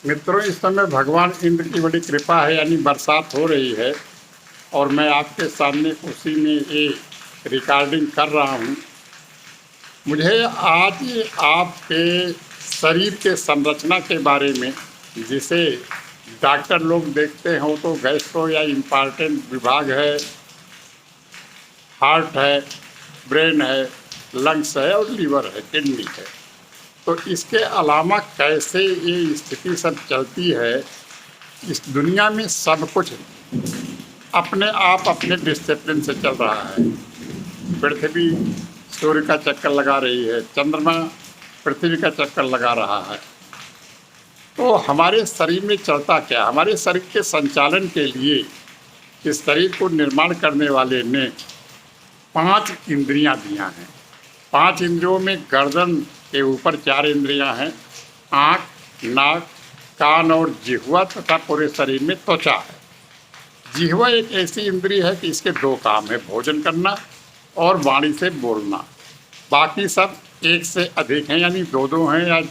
मित्रों, इस समय भगवान इंद्र की बड़ी कृपा है, यानी बरसात हो रही है और मैं आपके सामने उसी में ये रिकॉर्डिंग कर रहा हूँ। मुझे आज आपके शरीर के संरचना के बारे में, जिसे डॉक्टर लोग देखते हो तो गैस्ट्रो या इम्पार्टेंट विभाग है, हार्ट है, ब्रेन है, लंग्स है और लीवर है, किडनी है। तो इसके अलावा कैसे ये स्थिति सब चलती है, इस दुनिया में सब कुछ अपने आप अपने डिसिप्लिन से चल रहा है। पृथ्वी सूर्य का चक्कर लगा रही है, चंद्रमा पृथ्वी का चक्कर लगा रहा है। तो हमारे शरीर में चलता क्या? हमारे शरीर के संचालन के लिए इस शरीर को निर्माण करने वाले ने 5 इंद्रियां दिया हैं। 5 इंद्रियों में गर्दन के ऊपर 4 इंद्रियां हैं, आँख, नाक, कान और जिह्वा तथा पूरे शरीर में त्वचा है। जिह्वा एक ऐसी इंद्रिय है कि इसके 2 काम है, भोजन करना और वाणी से बोलना। बाकी सब एक से अधिक हैं, यानी 2-2 हैं, या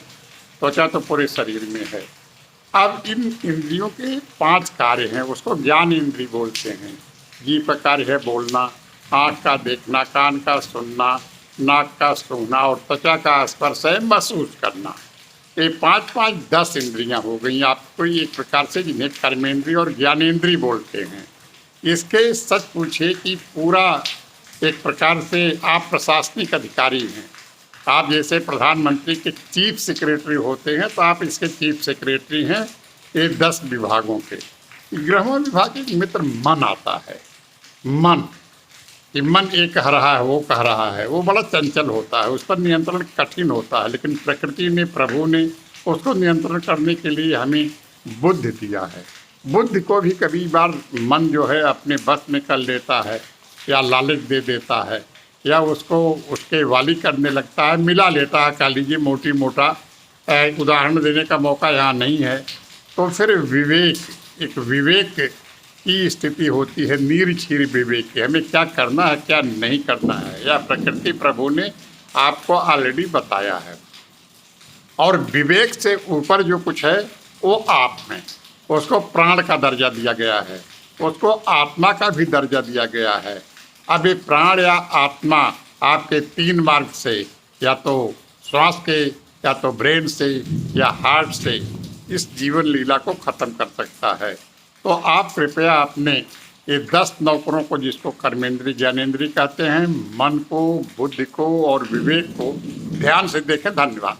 त्वचा तो पूरे शरीर में है। अब इन इंद्रियों के 5 कार्य हैं, उसको ज्ञान इंद्रिय बोलते हैं। जीभ का कार्य है बोलना, आँख का देखना, कान का सुनना, नाक का सूंघना और त्वचा का स्पर्श है महसूस करना। ये 5-5 10 इंद्रियां हो गई आपको एक प्रकार से, जिन्हें कर्मेंद्रिय और ज्ञानेंद्रिय बोलते हैं। इसके सच पूछे कि पूरा एक प्रकार से आप प्रशासनिक अधिकारी हैं। आप जैसे प्रधानमंत्री के चीफ सेक्रेटरी होते हैं, तो आप इसके चीफ सेक्रेटरी हैं ये 10 विभागों के। 11वां विभाग एक मित्र मन आता है। मन कि मन ये कह रहा है, वो कह रहा है, वो बड़ा चंचल होता है, उस पर नियंत्रण कठिन होता है। लेकिन प्रकृति ने, प्रभु ने उसको नियंत्रण करने के लिए हमें बुद्धि दिया है। बुद्धि को भी कभी बार मन जो है अपने बस में कर लेता है, या लालच दे देता है, या उसको उसके वाली करने लगता है, मिला लेता है। कह लीजिए मोटी मोटा उदाहरण देने का मौका यहाँ नहीं है। तो फिर विवेक, एक विवेक की स्थिति होती है, नीरछीर विवेक की, हमें क्या करना है क्या नहीं करना है, या प्रकृति प्रभु ने आपको ऑलरेडी बताया है। और विवेक से ऊपर जो कुछ है वो आप में, उसको प्राण का दर्जा दिया गया है, उसको आत्मा का भी दर्जा दिया गया है। अब ये प्राण या आत्मा आपके 3 मार्ग से, या तो श्वास के, या तो ब्रेन से, या हार्ट से इस जीवन लीला को ख़त्म कर सकता है। तो आप कृपया अपने ये 10 नौकरों को, जिसको कर्मेंद्रिय ज्ञानेंद्रिय कहते हैं, मन को, बुद्धि को और विवेक को ध्यान से देखें। धन्यवाद।